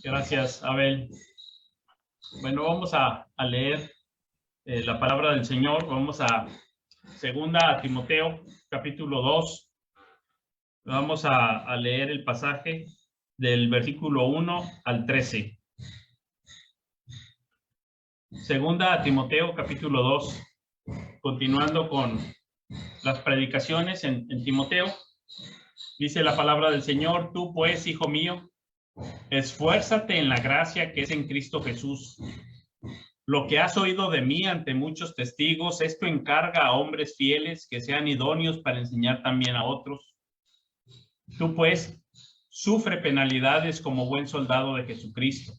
Gracias, Abel. Bueno, vamos a leer la palabra del Señor. Vamos a 2 Timoteo, capítulo 2. Vamos a leer el pasaje del versículo 1 al 13. 2 Timoteo, capítulo 2. Continuando con las predicaciones en Timoteo. Dice la palabra del Señor: tú pues, hijo mío, esfuérzate en la gracia que es en Cristo Jesús. Lo que has oído de mí ante muchos testigos, esto encarga a hombres fieles que sean idóneos para enseñar también a otros. Tú pues, sufre penalidades como buen soldado de Jesucristo.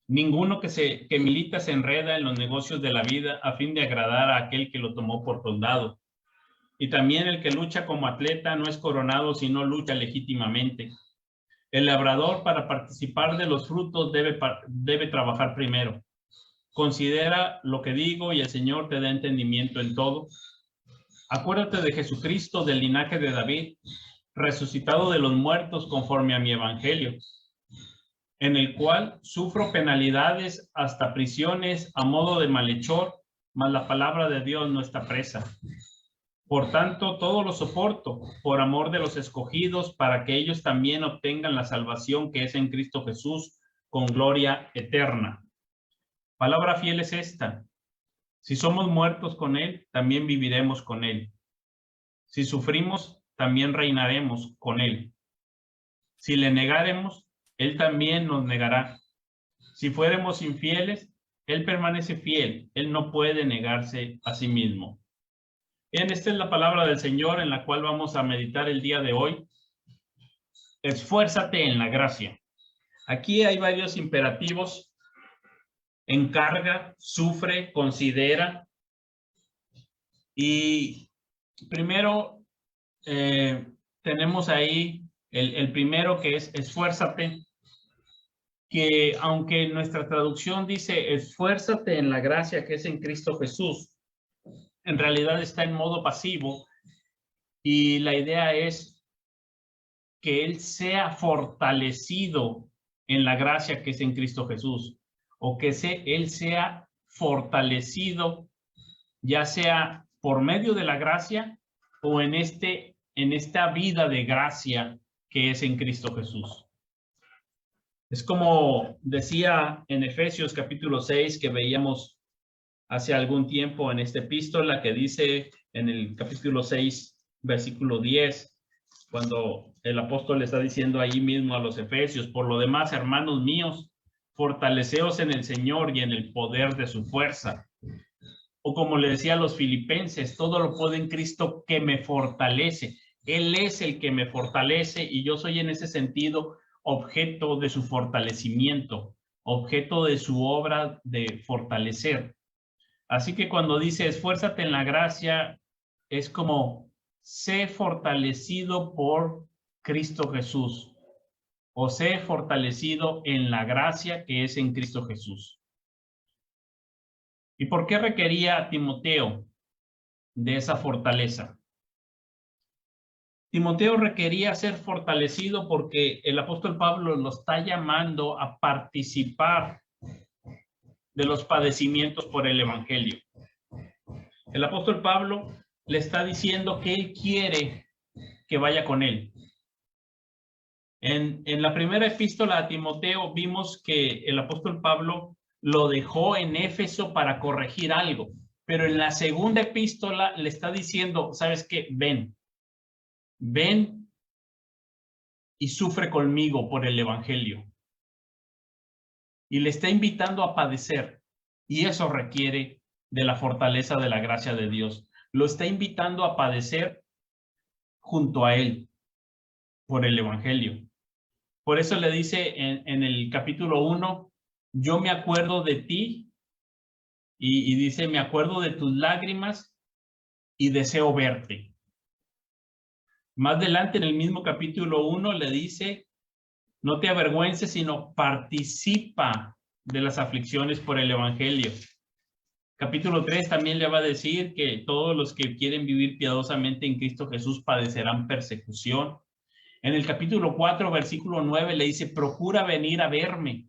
Ninguno que milita se enreda en los negocios de la vida a fin de agradar a aquel que lo tomó por soldado. Y también el que lucha como atleta no es coronado si no lucha legítimamente. El labrador, para participar de los frutos, debe trabajar primero. Considera lo que digo y el Señor te da entendimiento en todo. Acuérdate de Jesucristo, del linaje de David, resucitado de los muertos conforme a mi evangelio, en el cual sufro penalidades hasta prisiones a modo de malhechor, mas la palabra de Dios no está presa. Por tanto, todo lo soporto por amor de los escogidos, para que ellos también obtengan la salvación que es en Cristo Jesús, con gloria eterna. Palabra fiel es esta: si somos muertos con Él, también viviremos con Él. Si sufrimos, también reinaremos con Él. Si le negaremos, Él también nos negará. Si fuéramos infieles, Él permanece fiel. Él no puede negarse a sí mismo. Bien, esta es la palabra del Señor en la cual vamos a meditar el día de hoy. Esfuérzate en la gracia. Aquí hay varios imperativos: encarga, sufre, considera. Y primero tenemos ahí el primero, que es esfuérzate, que aunque nuestra traducción dice esfuérzate en la gracia que es en Cristo Jesús, en realidad está en modo pasivo, y la idea es que Él sea fortalecido en la gracia que es en Cristo Jesús, o que Él sea fortalecido, ya sea por medio de la gracia o en esta vida de gracia que es en Cristo Jesús. Es como decía en Efesios capítulo 6, que veíamos hace algún tiempo en esta epístola, que dice en el capítulo 6, versículo 10, cuando el apóstol le está diciendo ahí mismo a los efesios: por lo demás, hermanos míos, fortaleceos en el Señor y en el poder de su fuerza. O como le decía a los filipenses: todo lo puedo en Cristo que me fortalece. Él es el que me fortalece, y yo soy en ese sentido objeto de su fortalecimiento, objeto de su obra de fortalecer. Así que cuando dice esfuérzate en la gracia, es como sé fortalecido por Cristo Jesús, o sé fortalecido en la gracia que es en Cristo Jesús. ¿Y por qué requería a Timoteo de esa fortaleza? Timoteo requería ser fortalecido porque el apóstol Pablo lo está llamando a participar de los padecimientos por el evangelio. El apóstol Pablo le está diciendo que él quiere que vaya con él. En la primera epístola a Timoteo vimos que el apóstol Pablo lo dejó en Éfeso para corregir algo, pero en la segunda epístola le está diciendo: ¿sabes qué? Ven y sufre conmigo por el evangelio. Y le está invitando a padecer, y eso requiere de la fortaleza de la gracia de Dios. Lo está invitando a padecer junto a él por el evangelio. Por eso le dice en el capítulo 1: yo me acuerdo de ti, y dice: me acuerdo de tus lágrimas y deseo verte. Más adelante, en el mismo capítulo 1, le dice: no te avergüences, sino participa de las aflicciones por el evangelio. Capítulo 3 también le va a decir que todos los que quieren vivir piadosamente en Cristo Jesús padecerán persecución. En el capítulo 4, versículo 9, le dice, procura venir a verme.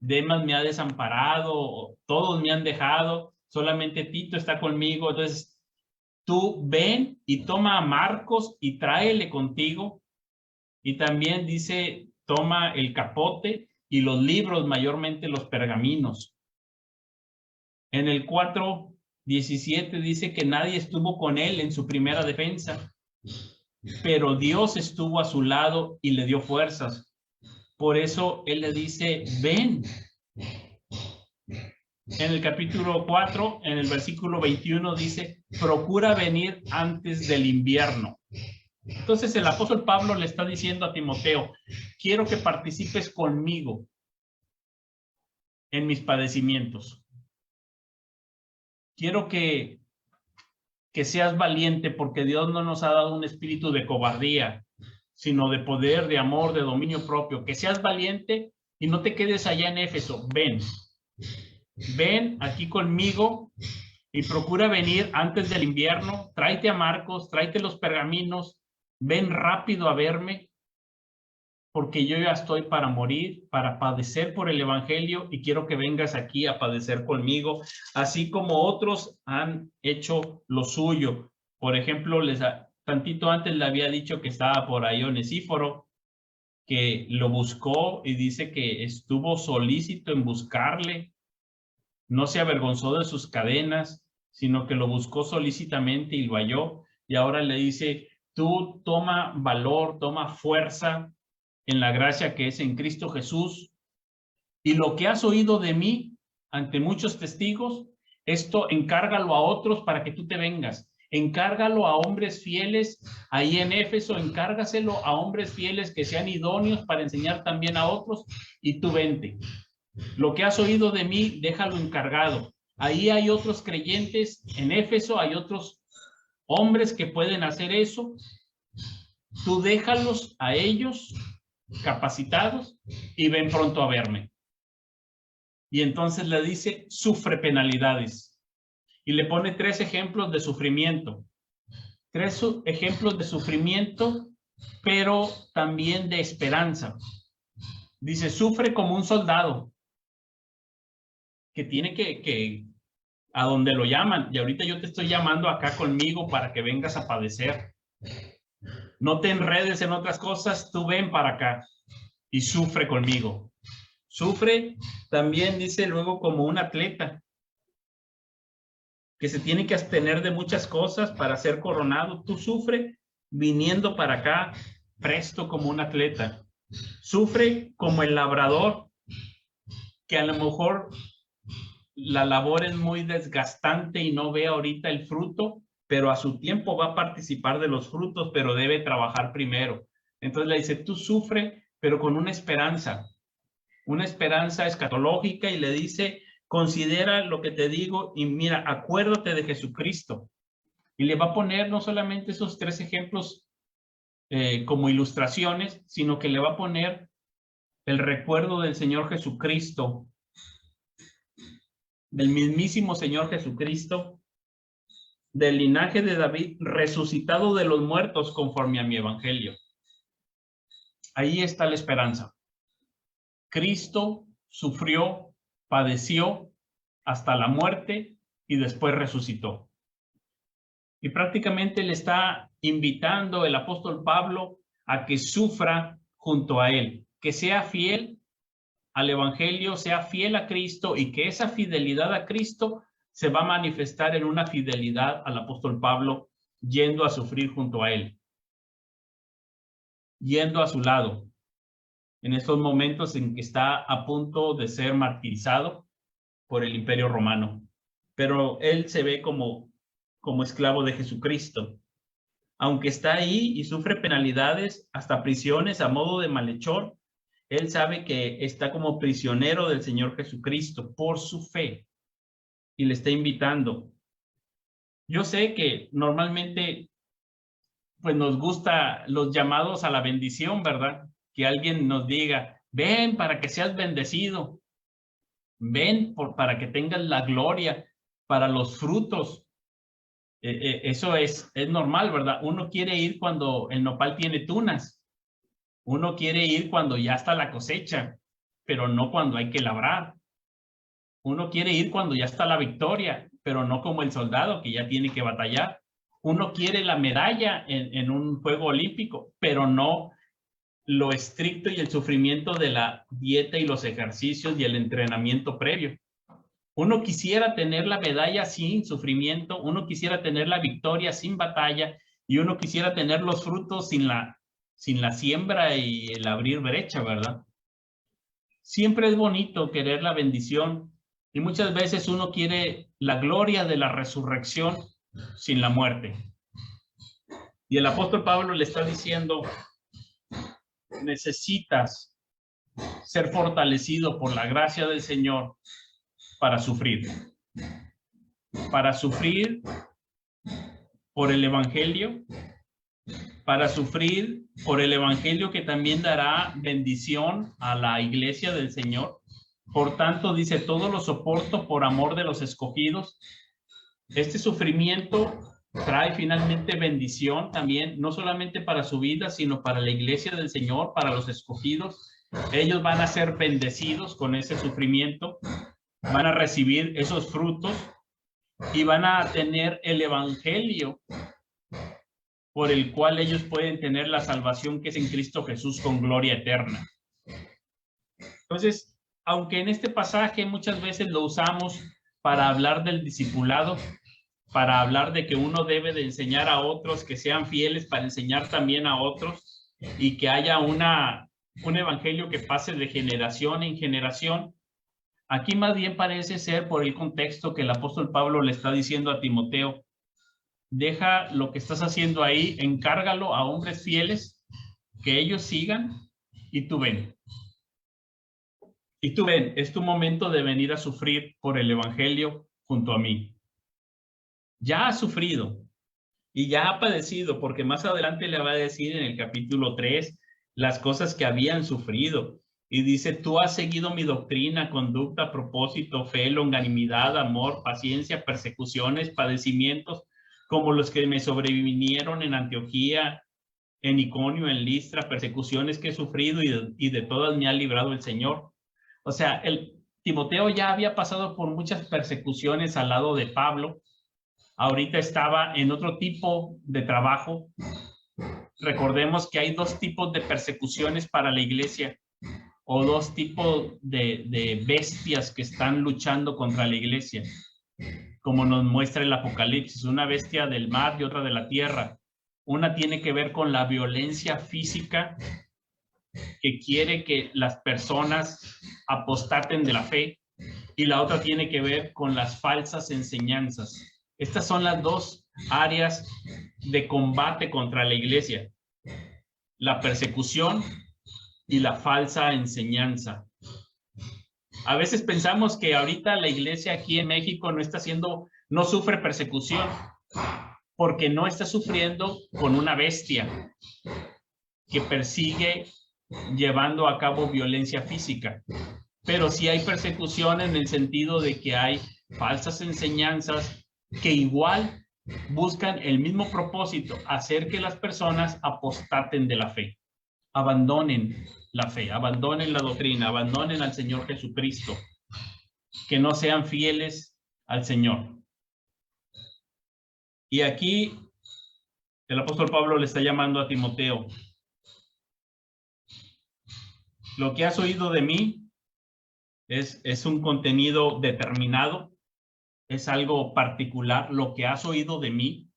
Demas me ha desamparado, todos me han dejado, solamente Tito está conmigo. Entonces, tú ven y toma a Marcos y tráele contigo. Y también dice, toma el capote y los libros, mayormente los pergaminos. En el 4:17 dice que nadie estuvo con él en su primera defensa, pero Dios estuvo a su lado y le dio fuerzas. Por eso él le dice, ven. En el capítulo 4, en el versículo 21 dice, procura venir antes del invierno. Entonces el apóstol Pablo le está diciendo a Timoteo, quiero que participes conmigo en mis padecimientos. Quiero que seas valiente, porque Dios no nos ha dado un espíritu de cobardía, sino de poder, de amor, de dominio propio. Que seas valiente y no te quedes allá en Éfeso. Ven aquí conmigo y procura venir antes del invierno. Tráete a Marcos, tráete los pergaminos, ven rápido a verme, porque yo ya estoy para morir, para padecer por el evangelio, y quiero que vengas aquí a padecer conmigo, así como otros han hecho lo suyo. Por ejemplo, tantito antes le había dicho que estaba por ahí Onesíforo, que lo buscó y dice que estuvo solícito en buscarle, no se avergonzó de sus cadenas, sino que lo buscó solícitamente y lo halló, y ahora le dice, tú toma valor, toma fuerza en la gracia que es en Cristo Jesús, y lo que has oído de mí ante muchos testigos, esto encárgalo a otros para que tú te vengas. Encárgalo a hombres fieles ahí en Éfeso, encárgaselo a hombres fieles que sean idóneos para enseñar también a otros, y tú vente. Lo que has oído de mí, déjalo encargado. Ahí hay otros creyentes en Éfeso, hay otros hombres que pueden hacer eso. Tú déjalos a ellos capacitados y ven pronto a verme. Y entonces le dice, sufre penalidades. Y le pone 3 ejemplos de sufrimiento. 3 ejemplos de sufrimiento, pero también de esperanza. Dice, sufre como un soldado que tiene que a donde lo llaman. Y ahorita yo te estoy llamando acá conmigo para que vengas a padecer. No te enredes en otras cosas, tú ven para acá y sufre conmigo. Sufre también, dice luego, como un atleta que se tiene que abstener de muchas cosas para ser coronado. Tú sufre viniendo para acá presto como un atleta. Sufre como el labrador, que a lo mejor la labor es muy desgastante y no ve ahorita el fruto, pero a su tiempo va a participar de los frutos, pero debe trabajar primero. Entonces le dice, tú sufre, pero con una esperanza escatológica, y le dice, considera lo que te digo y mira, acuérdate de Jesucristo. Y le va a poner no solamente esos 3 ejemplos como ilustraciones, sino que le va a poner el recuerdo del Señor Jesucristo, del mismísimo Señor Jesucristo, del linaje de David, resucitado de los muertos conforme a mi evangelio. Ahí está la esperanza. Cristo sufrió, padeció hasta la muerte y después resucitó. Y prácticamente le está invitando el apóstol Pablo a que sufra junto a él, que sea fiel al evangelio, sea fiel a Cristo, y que esa fidelidad a Cristo se va a manifestar en una fidelidad al apóstol Pablo, yendo a sufrir junto a él, yendo a su lado, en estos momentos en que está a punto de ser martirizado por el Imperio Romano. Pero él se ve como esclavo de Jesucristo. Aunque está ahí y sufre penalidades, hasta prisiones a modo de malhechor, él sabe que está como prisionero del Señor Jesucristo por su fe, y le está invitando. Yo sé que normalmente pues nos gusta los llamados a la bendición, ¿verdad? Que alguien nos diga, ven para que seas bendecido, ven para que tengas la gloria, para los frutos. Eso es normal, ¿verdad? Uno quiere ir cuando el nopal tiene tunas. Uno quiere ir cuando ya está la cosecha, pero no cuando hay que labrar. Uno quiere ir cuando ya está la victoria, pero no como el soldado que ya tiene que batallar. Uno quiere la medalla en un juego olímpico, pero no lo estricto y el sufrimiento de la dieta y los ejercicios y el entrenamiento previo. Uno quisiera tener la medalla sin sufrimiento, uno quisiera tener la victoria sin batalla y uno quisiera tener los frutos sin la siembra y el abrir brecha, ¿verdad? Siempre es bonito querer la bendición y muchas veces uno quiere la gloria de la resurrección sin la muerte. Y el apóstol Pablo le está diciendo, necesitas ser fortalecido por la gracia del Señor para sufrir por el evangelio, para sufrir por el evangelio que también dará bendición a la iglesia del Señor. Por tanto, dice, todo lo soporto por amor de los escogidos. Este sufrimiento trae finalmente bendición también, no solamente para su vida, sino para la iglesia del Señor, para los escogidos. Ellos van a ser bendecidos con ese sufrimiento, van a recibir esos frutos y van a tener el evangelio por el cual ellos pueden tener la salvación que es en Cristo Jesús con gloria eterna. Entonces, aunque en este pasaje muchas veces lo usamos para hablar del discipulado, para hablar de que uno debe de enseñar a otros que sean fieles para enseñar también a otros y que haya un evangelio que pase de generación en generación, aquí más bien parece ser por el contexto que el apóstol Pablo le está diciendo a Timoteo, deja lo que estás haciendo ahí, encárgalo a hombres fieles, que ellos sigan y tú ven. Y tú ven, es tu momento de venir a sufrir por el evangelio junto a mí. Ya ha sufrido y ya ha padecido, porque más adelante le va a decir en el capítulo 3 las cosas que habían sufrido. Y dice, tú has seguido mi doctrina, conducta, propósito, fe, longanimidad, amor, paciencia, persecuciones, padecimientos, como los que me sobrevinieron en Antioquía, en Iconio, en Listra, persecuciones que he sufrido y de todas me ha librado el Señor. O sea, Timoteo ya había pasado por muchas persecuciones al lado de Pablo. Ahorita estaba en otro tipo de trabajo. Recordemos que hay dos tipos de persecuciones para la iglesia o dos tipos de bestias que están luchando contra la iglesia, como nos muestra el Apocalipsis, una bestia del mar y otra de la tierra. Una tiene que ver con la violencia física que quiere que las personas apostaten de la fe y la otra tiene que ver con las falsas enseñanzas. Estas son las dos áreas de combate contra la iglesia, la persecución y la falsa enseñanza. A veces pensamos que ahorita la iglesia aquí en México no sufre persecución porque no está sufriendo con una bestia que persigue llevando a cabo violencia física. Pero sí hay persecución en el sentido de que hay falsas enseñanzas que igual buscan el mismo propósito, hacer que las personas apostaten de la fe, abandonen la fe, abandonen la doctrina, abandonen al Señor Jesucristo, que no sean fieles al Señor. Y aquí el apóstol Pablo le está llamando a Timoteo. Lo que has oído de mí es un contenido determinado, es algo particular. Lo que has oído de mí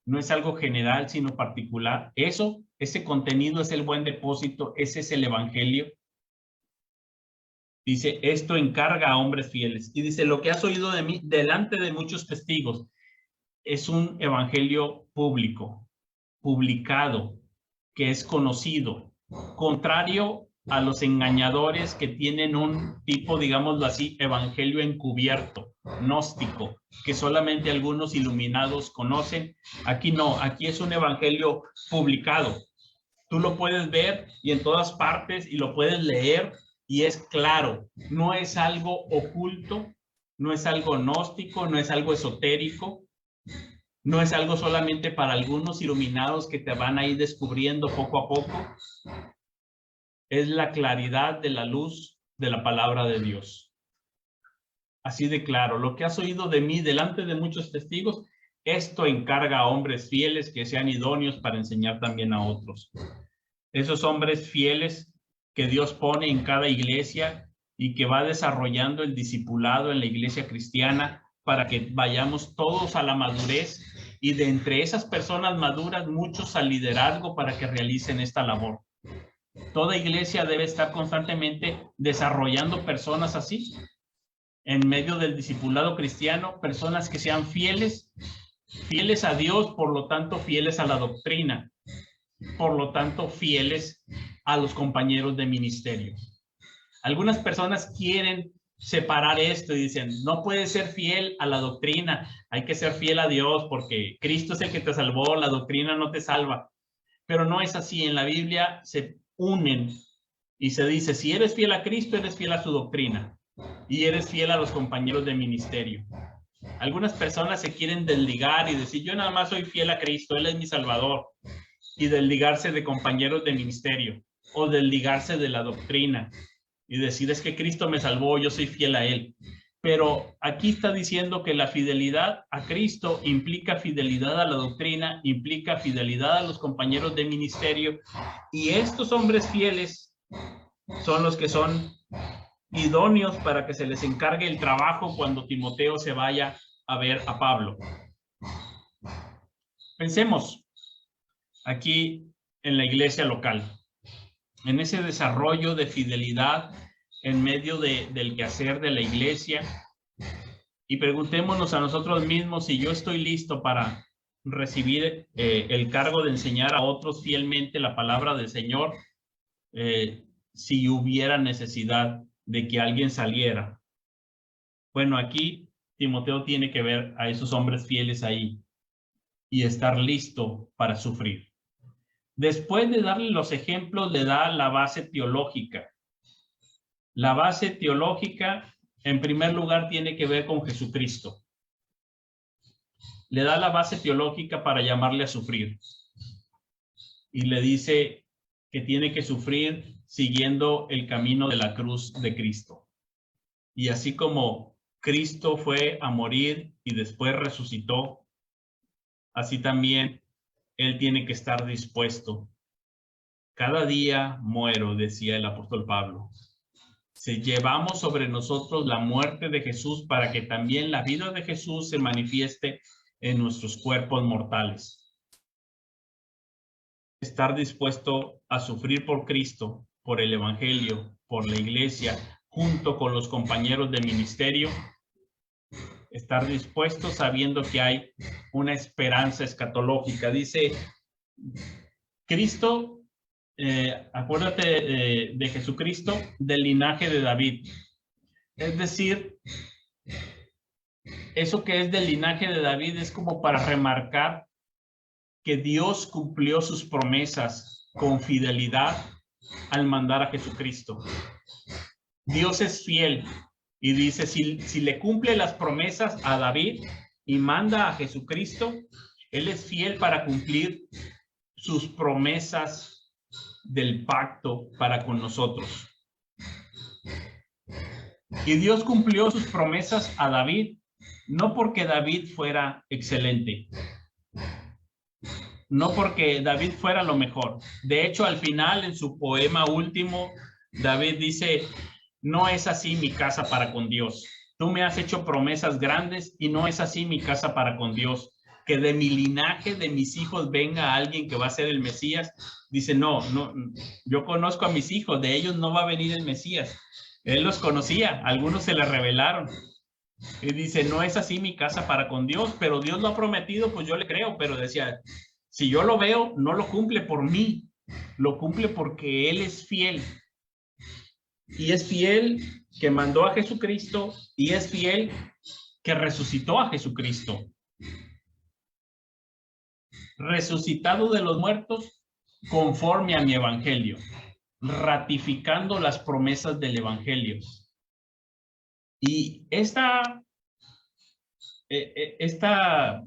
no es algo general, sino particular. Ese contenido es el buen depósito, ese es el evangelio. Dice, esto encarga a hombres fieles. Y dice, lo que has oído de mí delante de muchos testigos es un evangelio público, publicado, que es conocido, contrario a los engañadores que tienen un tipo, digámoslo así, evangelio encubierto, gnóstico, que solamente algunos iluminados conocen. Aquí no, aquí es un evangelio publicado. Tú lo puedes ver y en todas partes y lo puedes leer y es claro, no es algo oculto, no es algo gnóstico, no es algo esotérico, No es algo solamente para algunos iluminados que te van a ir descubriendo poco a poco. Es la claridad de la luz de la palabra de Dios. Así de claro, lo que has oído de mí delante de muchos testigos, esto encarga a hombres fieles que sean idóneos para enseñar también a otros. Esos hombres fieles que Dios pone en cada iglesia y que va desarrollando el discipulado en la iglesia cristiana para que vayamos todos a la madurez y de entre esas personas maduras muchos al liderazgo para que realicen esta labor. Toda iglesia debe estar constantemente desarrollando personas así, en medio del discipulado cristiano, personas que sean fieles a Dios, por lo tanto fieles a la doctrina, por lo tanto fieles a los compañeros de ministerio. Algunas personas quieren separar esto y dicen, no puedes ser fiel a la doctrina, hay que ser fiel a Dios porque Cristo es el que te salvó, la doctrina no te salva. Pero no es así, en la Biblia se unen y se dice, si eres fiel a Cristo, eres fiel a su doctrina y eres fiel a los compañeros de ministerio. Algunas personas se quieren desligar y decir, yo nada más soy fiel a Cristo, Él es mi Salvador, y desligarse de compañeros de ministerio o desligarse de la doctrina y decir, es que Cristo me salvó, yo soy fiel a Él. Pero aquí está diciendo que la fidelidad a Cristo implica fidelidad a la doctrina, implica fidelidad a los compañeros de ministerio, y estos hombres fieles son los que son idóneos para que se les encargue el trabajo cuando Timoteo se vaya a ver a Pablo. Pensemos aquí en la iglesia local, en ese desarrollo de fidelidad en medio del quehacer de la iglesia, y preguntémonos a nosotros mismos si yo estoy listo para recibir el cargo de enseñar a otros fielmente la palabra del Señor, si hubiera necesidad de que alguien saliera. Bueno, aquí Timoteo tiene que ver a esos hombres fieles ahí y estar listo para sufrir. Después de darle los ejemplos, le da la base teológica. La base teológica, en primer lugar, tiene que ver con Jesucristo. Le da la base teológica para llamarle a sufrir. Y le dice que tiene que sufrir siguiendo el camino de la cruz de Cristo. Y así como Cristo fue a morir y después resucitó, así también Él tiene que estar dispuesto. Cada día muero, decía el apóstol Pablo. Si llevamos sobre nosotros la muerte de Jesús para que también la vida de Jesús se manifieste en nuestros cuerpos mortales. Estar dispuesto a sufrir por Cristo, por el Evangelio, por la iglesia, junto con los compañeros de ministerio. Estar dispuesto sabiendo que hay una esperanza escatológica. Dice Cristo, acuérdate de Jesucristo, del linaje de David. Es decir, eso que es del linaje de David es como para remarcar que Dios cumplió sus promesas con fidelidad al mandar a Jesucristo. Dios es fiel y dice, si le cumple las promesas a David y manda a Jesucristo, Él es fiel para cumplir sus promesas del pacto para con nosotros. Y Dios cumplió sus promesas a David, no porque David fuera excelente, no porque David fuera lo mejor. De hecho, al final, en su poema último, David dice, no es así mi casa para con Dios. Tú me has hecho promesas grandes y no es así mi casa para con Dios. Que de mi linaje, de mis hijos, venga alguien que va a ser el Mesías. Dice, no, yo conozco a mis hijos, de ellos no va a venir el Mesías. Él los conocía, algunos se le revelaron. Y dice, no es así mi casa para con Dios, pero Dios lo ha prometido, pues yo le creo. Pero decía, si yo lo veo, no lo cumple por mí, lo cumple porque Él es fiel. Y es fiel que mandó a Jesucristo y es fiel que resucitó a Jesucristo. Resucitado de los muertos conforme a mi evangelio, ratificando las promesas del evangelio. Y esta esta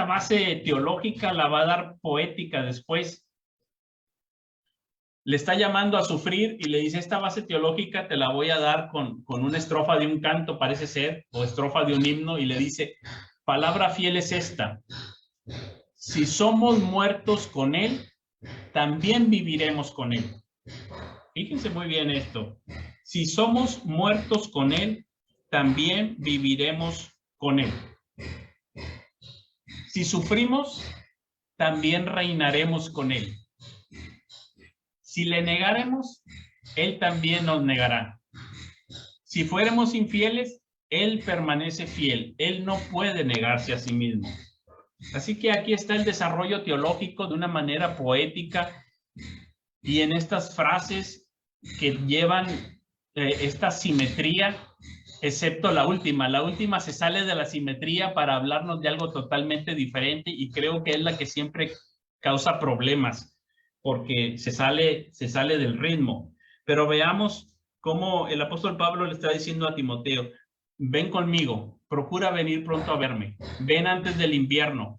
base teológica la va a dar poética después. Le está llamando a sufrir y le dice, esta base teológica te la voy a dar con una estrofa de un canto, parece ser, o estrofa de un himno, y le dice, palabra fiel es esta: si somos muertos con él, también viviremos con él. Fíjense muy bien esto. Si somos muertos con él, también viviremos con él. Si sufrimos, también reinaremos con él. Si le negáremos, él también nos negará. Si fuéramos infieles, él permanece fiel. Él no puede negarse a sí mismo. Así que aquí está el desarrollo teológico de una manera poética y en estas frases que llevan esta simetría, excepto la última. La última se sale de la simetría para hablarnos de algo totalmente diferente y creo que es la que siempre causa problemas porque se sale del ritmo. Pero veamos cómo el apóstol Pablo le está diciendo a Timoteo, ven conmigo, procura venir pronto a verme, ven antes del invierno,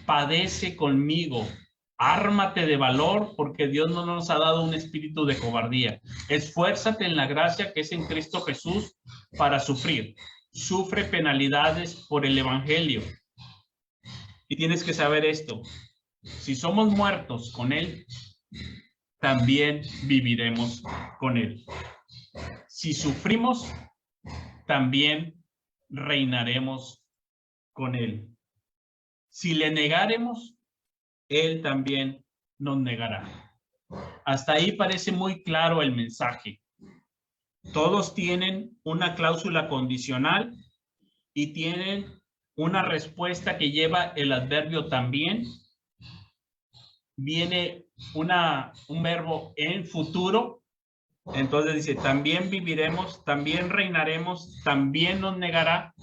padece conmigo, ármate de valor, porque Dios no nos ha dado un espíritu de cobardía. Esfuérzate en la gracia que es en Cristo Jesús para sufrir. Sufre penalidades por el evangelio. Y tienes que saber esto. Si somos muertos con él, también viviremos con él. Si sufrimos, también reinaremos con él. Si le negáremos, él también nos negará. Hasta ahí parece muy claro el mensaje. Todos tienen una cláusula condicional y tienen una respuesta que lleva el adverbio también. Viene un verbo en futuro. Entonces dice, también viviremos, también reinaremos, también nos negará.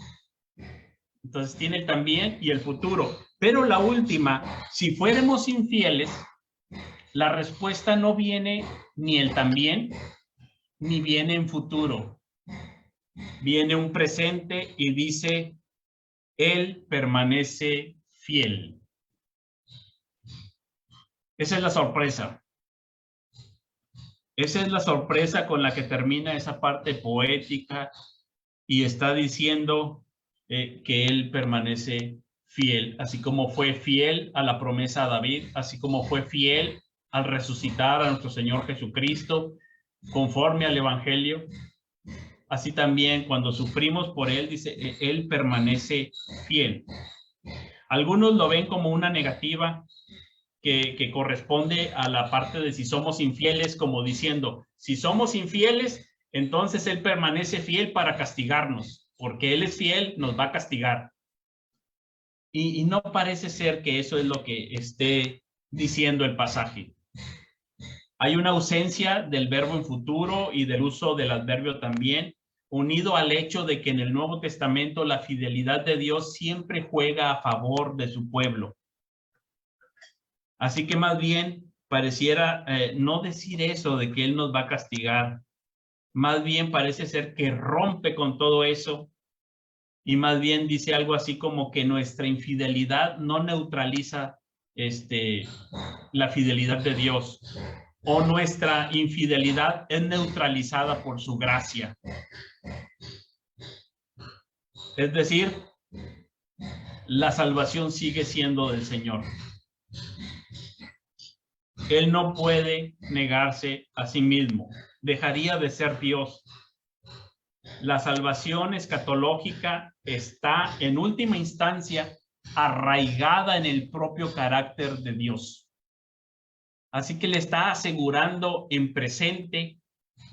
Entonces tiene el también y el futuro. Pero la última, si fuéramos infieles, la respuesta no viene ni el también, ni viene en futuro. Viene un presente y dice, él permanece fiel. Esa es la sorpresa. Esa es la sorpresa con la que termina esa parte poética y está diciendo que él permanece fiel, así como fue fiel a la promesa a David, así como fue fiel al resucitar a nuestro Señor Jesucristo, conforme al Evangelio. Así también cuando sufrimos por él, dice, él permanece fiel. Algunos lo ven como una negativa que corresponde a la parte de si somos infieles, como diciendo, si somos infieles, entonces él permanece fiel para castigarnos, porque él es fiel, nos va a castigar. Y no parece ser que eso es lo que esté diciendo el pasaje. Hay una ausencia del verbo en futuro y del uso del adverbio también, unido al hecho de que en el Nuevo Testamento la fidelidad de Dios siempre juega a favor de su pueblo. Así que más bien pareciera no decir eso de que él nos va a castigar. Más bien parece ser que rompe con todo eso y más bien dice algo así como que nuestra infidelidad no neutraliza la fidelidad de Dios, o nuestra infidelidad es neutralizada por su gracia. Es decir, la salvación sigue siendo del Señor. Él no puede negarse a sí mismo. Dejaría de ser Dios. La salvación escatológica está en última instancia arraigada en el propio carácter de Dios. Así que le está asegurando en presente,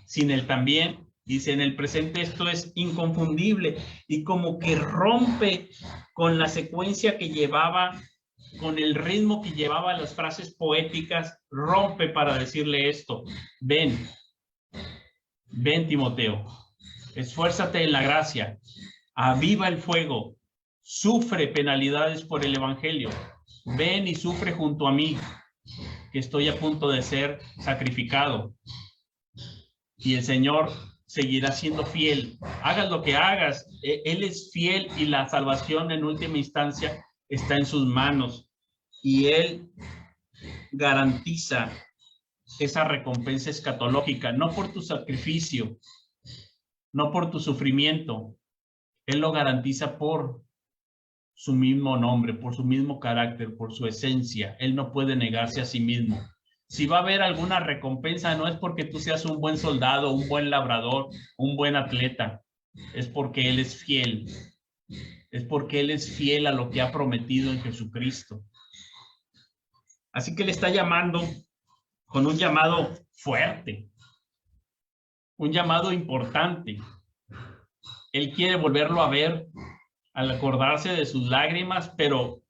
sin el también, dice en el presente esto es inconfundible y como que rompe con la secuencia que llevaba, con el ritmo que llevaba las frases poéticas, rompe para decirle esto, ven Timoteo, esfuérzate en la gracia, aviva el fuego, sufre penalidades por el evangelio, ven y sufre junto a mí, que estoy a punto de ser sacrificado. Y el Señor seguirá siendo fiel. Hagas lo que hagas, Él es fiel y la salvación en última instancia está en sus manos. Y Él garantiza esa recompensa escatológica, no por tu sacrificio, no por tu sufrimiento. Él lo garantiza por su mismo nombre, por su mismo carácter, por su esencia. Él no puede negarse a sí mismo. Si va a haber alguna recompensa, no es porque tú seas un buen soldado, un buen labrador, un buen atleta. Es porque Él es fiel. Es porque Él es fiel a lo que ha prometido en Jesucristo. Así que le está llamando con un llamado fuerte, un llamado importante. Él quiere volverlo a ver al acordarse de sus lágrimas, pero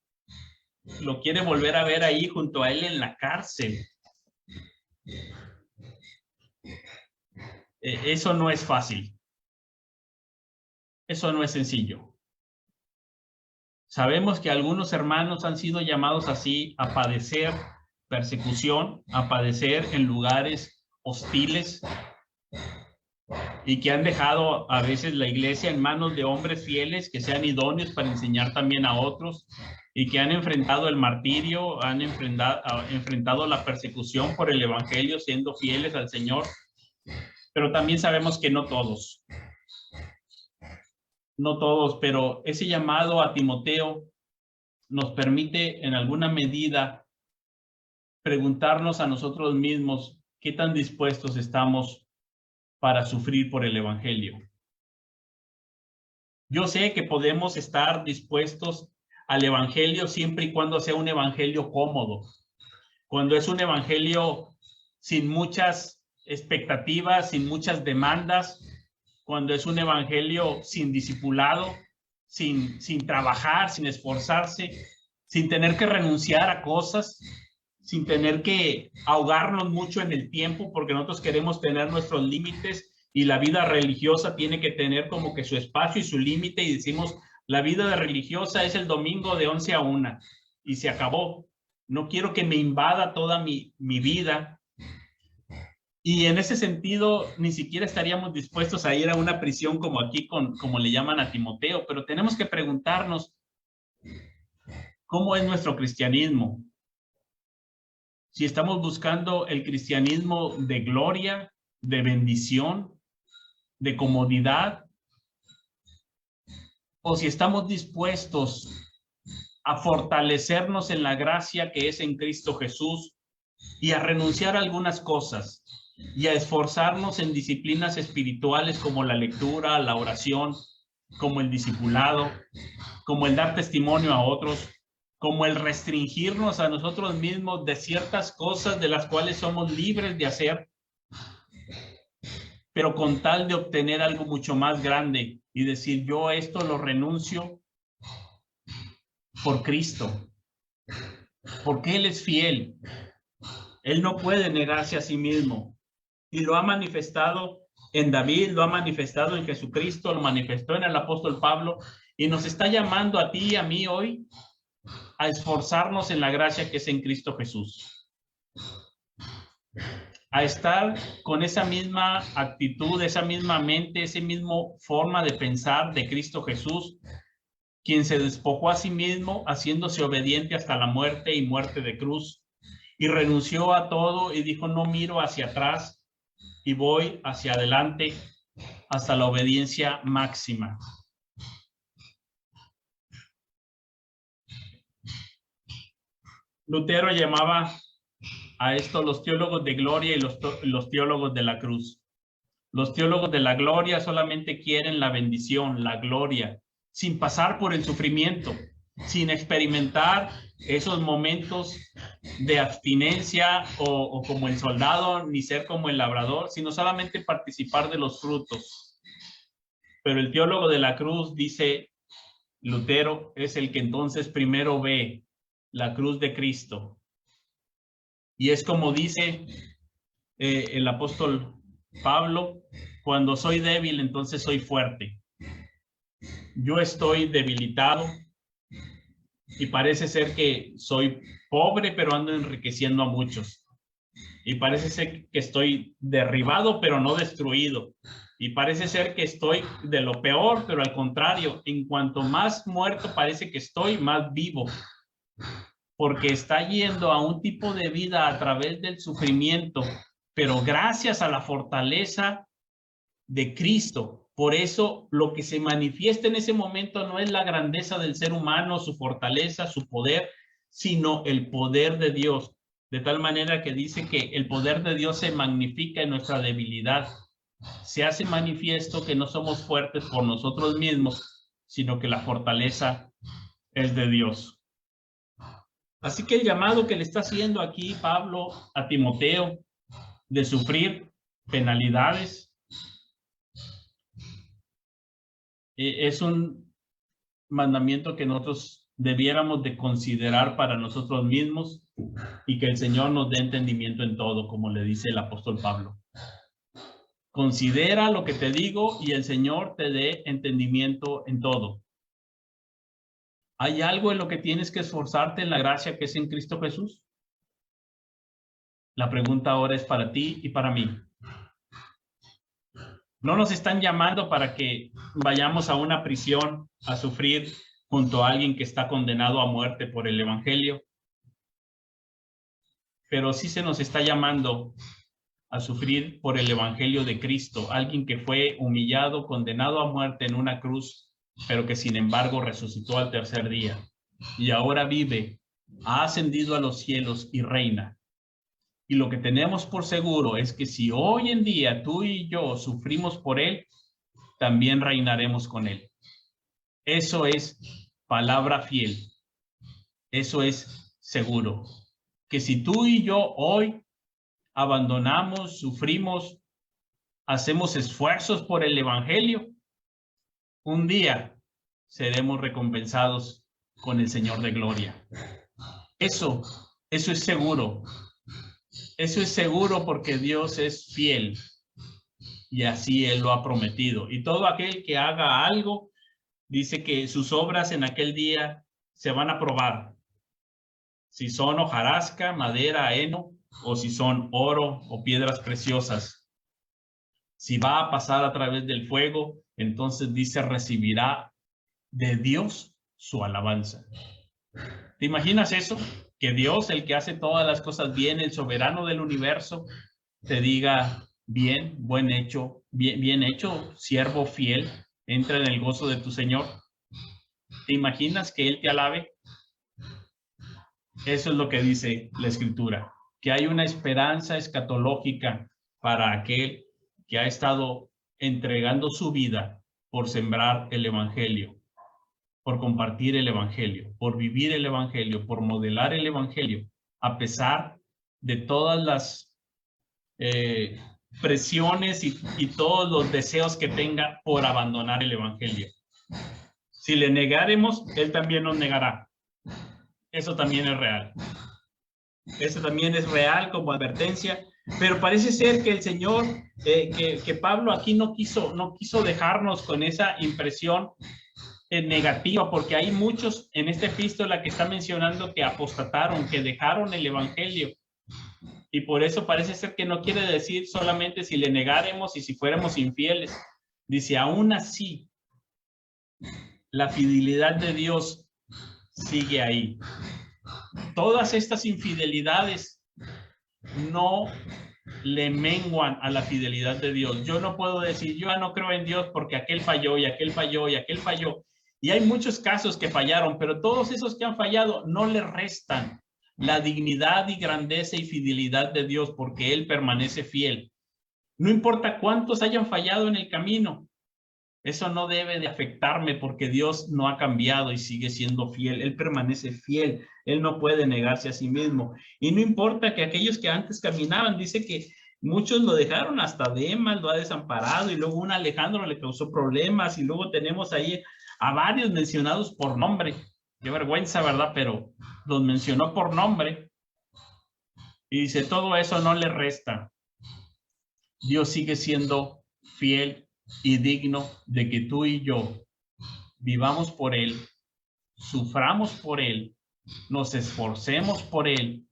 lo quiere volver a ver ahí junto a él en la cárcel. Eso no es fácil. Eso no es sencillo. Sabemos que algunos hermanos han sido llamados así a padecer persecución, a padecer en lugares hostiles y que han dejado a veces la iglesia en manos de hombres fieles que sean idóneos para enseñar también a otros y que han enfrentado el martirio, han enfrentado la persecución por el evangelio siendo fieles al Señor. Pero también sabemos que no todos, pero ese llamado a Timoteo nos permite en alguna medida preguntarnos a nosotros mismos qué tan dispuestos estamos para sufrir por el evangelio. Yo sé que podemos estar dispuestos al evangelio siempre y cuando sea un evangelio cómodo, cuando es un evangelio sin muchas expectativas, sin muchas demandas, cuando es un evangelio sin discipulado, sin trabajar, sin esforzarse, sin tener que renunciar a cosas, sin tener que ahogarnos mucho en el tiempo, porque nosotros queremos tener nuestros límites y la vida religiosa tiene que tener como que su espacio y su límite, y decimos, la vida de religiosa es el domingo de 11 a 1 y se acabó. No quiero que me invada toda mi vida. Y en ese sentido, ni siquiera estaríamos dispuestos a ir a una prisión como aquí, como le llaman a Timoteo, pero tenemos que preguntarnos, ¿cómo es nuestro cristianismo? Si estamos buscando el cristianismo de gloria, de bendición, de comodidad, o si estamos dispuestos a fortalecernos en la gracia que es en Cristo Jesús y a renunciar a algunas cosas y a esforzarnos en disciplinas espirituales como la lectura, la oración, como el discipulado, como el dar testimonio a otros, como el restringirnos a nosotros mismos de ciertas cosas de las cuales somos libres de hacer, pero con tal de obtener algo mucho más grande y decir, yo esto lo renuncio por Cristo, porque Él es fiel. Él no puede negarse a sí mismo y lo ha manifestado en David, lo ha manifestado en Jesucristo, lo manifestó en el apóstol Pablo y nos está llamando a ti y a mí hoy a esforzarnos en la gracia que es en Cristo Jesús, a estar con esa misma actitud, esa misma mente, esa misma forma de pensar de Cristo Jesús, quien se despojó a sí mismo haciéndose obediente hasta la muerte y muerte de cruz, y renunció a todo y dijo, no miro hacia atrás y voy hacia adelante hasta la obediencia máxima. Lutero llamaba a esto los teólogos de gloria y los teólogos de la cruz. Los teólogos de la gloria solamente quieren la bendición, la gloria, sin pasar por el sufrimiento, sin experimentar esos momentos de abstinencia o como el soldado, ni ser como el labrador, sino solamente participar de los frutos. Pero el teólogo de la cruz, dice Lutero, es el que entonces primero ve la cruz de Cristo. Y es como dice el apóstol Pablo, cuando soy débil, entonces soy fuerte. Yo estoy debilitado y parece ser que soy pobre, pero ando enriqueciendo a muchos. y parece ser que estoy derribado, pero no destruido. Y parece ser que estoy de lo peor, pero al contrario, en cuanto más muerto parece que estoy, más vivo. Porque está yendo a un tipo de vida a través del sufrimiento, pero gracias a la fortaleza de Cristo. Por eso lo que se manifiesta en ese momento no es la grandeza del ser humano, su fortaleza, su poder, sino el poder de Dios. De tal manera que dice que el poder de Dios se magnifica en nuestra debilidad. Se hace manifiesto que no somos fuertes por nosotros mismos, sino que la fortaleza es de Dios. Así que el llamado que le está haciendo aquí Pablo a Timoteo de sufrir penalidades es un mandamiento que nosotros debiéramos de considerar para nosotros mismos y que el Señor nos dé entendimiento en todo, como le dice el apóstol Pablo. Considera lo que te digo y el Señor te dé entendimiento en todo. ¿Hay algo en lo que tienes que esforzarte en la gracia que es en Cristo Jesús? La pregunta ahora es para ti y para mí. No nos están llamando para que vayamos a una prisión a sufrir junto a alguien que está condenado a muerte por el Evangelio, pero sí se nos está llamando a sufrir por el Evangelio de Cristo, alguien que fue humillado, condenado a muerte en una cruz, pero que sin embargo resucitó al tercer día y ahora vive, ha ascendido a los cielos y reina. Y lo que tenemos por seguro es que si hoy en día tú y yo sufrimos por él, también reinaremos con él. Eso es palabra fiel. Eso es seguro. Que si tú y yo hoy abandonamos, sufrimos, hacemos esfuerzos por el Evangelio, un día seremos recompensados con el Señor de gloria. Eso es seguro. Eso es seguro porque Dios es fiel y así Él lo ha prometido. Y todo aquel que haga algo, dice que sus obras en aquel día se van a probar. Si son hojarasca, madera, heno, o si son oro o piedras preciosas. Si va a pasar a través del fuego, entonces dice, recibirá de Dios su alabanza. ¿Te imaginas eso? Que Dios, el que hace todas las cosas bien, el soberano del universo, te diga, bien, buen hecho, bien hecho, siervo fiel, entra en el gozo de tu Señor. ¿Te imaginas que Él te alabe? Eso es lo que dice la Escritura, que hay una esperanza escatológica para aquel que ha estado entregando su vida por sembrar el Evangelio, por compartir el Evangelio, por vivir el Evangelio, por modelar el Evangelio, a pesar de todas las presiones y todos los deseos que tenga por abandonar el Evangelio. Si le negáremos, Él también nos negará. Eso también es real. Eso también es real como advertencia, pero parece ser que el Señor, que Pablo aquí no quiso dejarnos con esa impresión negativa, porque hay muchos en esta epístola que está mencionando que apostataron, que dejaron el Evangelio. Y por eso parece ser que no quiere decir solamente si le negáremos y si fuéramos infieles. Dice, aún así, la fidelidad de Dios sigue ahí. Todas estas infidelidades no le menguan a la fidelidad de Dios. Yo no puedo decir, yo no creo en Dios porque aquel falló y aquel falló y aquel falló. Y hay muchos casos que fallaron, pero todos esos que han fallado no le restan la dignidad y grandeza y fidelidad de Dios porque Él permanece fiel. No importa cuántos hayan fallado en el camino, eso no debe de afectarme porque Dios no ha cambiado y sigue siendo fiel. Él permanece fiel. Él no puede negarse a sí mismo. Y no importa que aquellos que antes caminaban, dice que muchos lo dejaron, hasta Demas lo ha desamparado y luego un Alejandro le causó problemas y luego tenemos ahí a varios mencionados por nombre. Qué vergüenza, ¿verdad? Pero los mencionó por nombre. Y dice, todo eso no le resta. Dios sigue siendo fiel y digno de que tú y yo vivamos por Él, suframos por Él, nos esforcemos por Él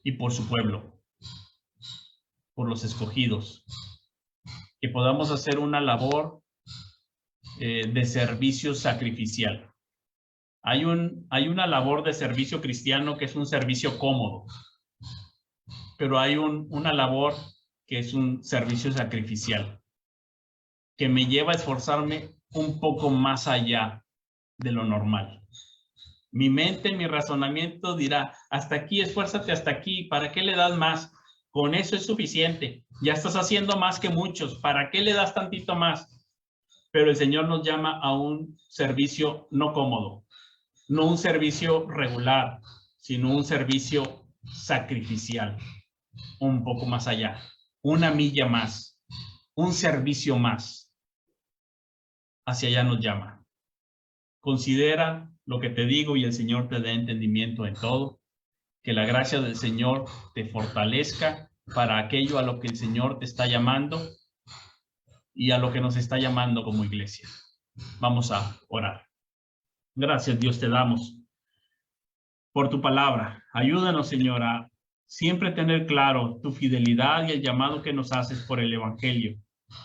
y por su pueblo. por los escogidos, que podamos hacer una labor de servicio sacrificial. Hay una labor de servicio cristiano que es un servicio cómodo, pero hay una labor que es un servicio sacrificial, que me lleva a esforzarme un poco más allá de lo normal. Mi mente, mi razonamiento dirá, hasta aquí, esfuérzate hasta aquí, ¿para qué le das más? Con eso es suficiente, ya estás haciendo más que muchos, ¿para qué le das tantito más? Pero el Señor nos llama a un servicio no cómodo, no un servicio regular, sino un servicio sacrificial, un poco más allá, una milla más, un servicio más. Hacia allá nos llama. Considera lo que te digo y el Señor te dé entendimiento en todo. Que la gracia del Señor te fortalezca para aquello a lo que el Señor te está llamando y a lo que nos está llamando como iglesia. Vamos a orar. Gracias, Dios, te damos por tu palabra. Ayúdanos, Señor, a siempre tener claro tu fidelidad y el llamado que nos haces por el Evangelio.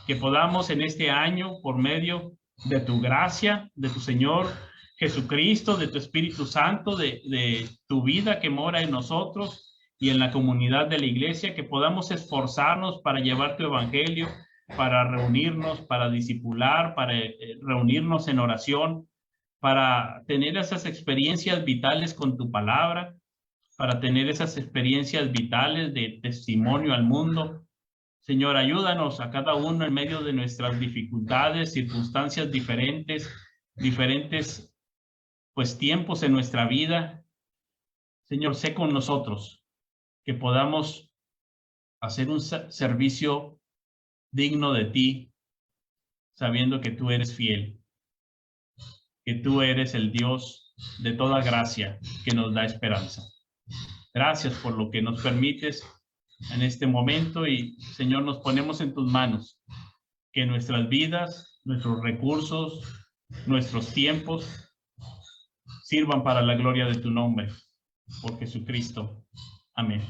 Que podamos en este año, por medio de tu gracia, de tu Señor Jesucristo, de tu Espíritu Santo, de tu vida que mora en nosotros y en la comunidad de la iglesia, que podamos esforzarnos para llevar tu Evangelio, para reunirnos, para discipular, para reunirnos en oración, para tener esas experiencias vitales con tu palabra, para tener esas experiencias vitales de testimonio al mundo. Señor, ayúdanos a cada uno en medio de nuestras dificultades, circunstancias diferentes pues tiempos en nuestra vida. Señor, sé con nosotros, que podamos hacer un servicio digno de ti, sabiendo que tú eres fiel, que tú eres el Dios de toda gracia que nos da esperanza. Gracias por lo que nos permites en este momento y, Señor, nos ponemos en tus manos, que nuestras vidas, nuestros recursos, nuestros tiempos sirvan para la gloria de tu nombre, por Jesucristo. Amén.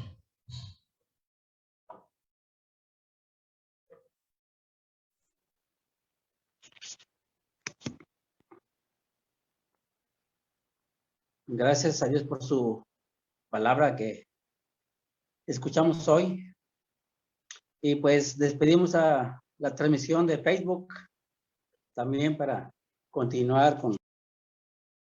Gracias a Dios por su palabra que escuchamos hoy. Y pues despedimos a la transmisión de Facebook también para continuar con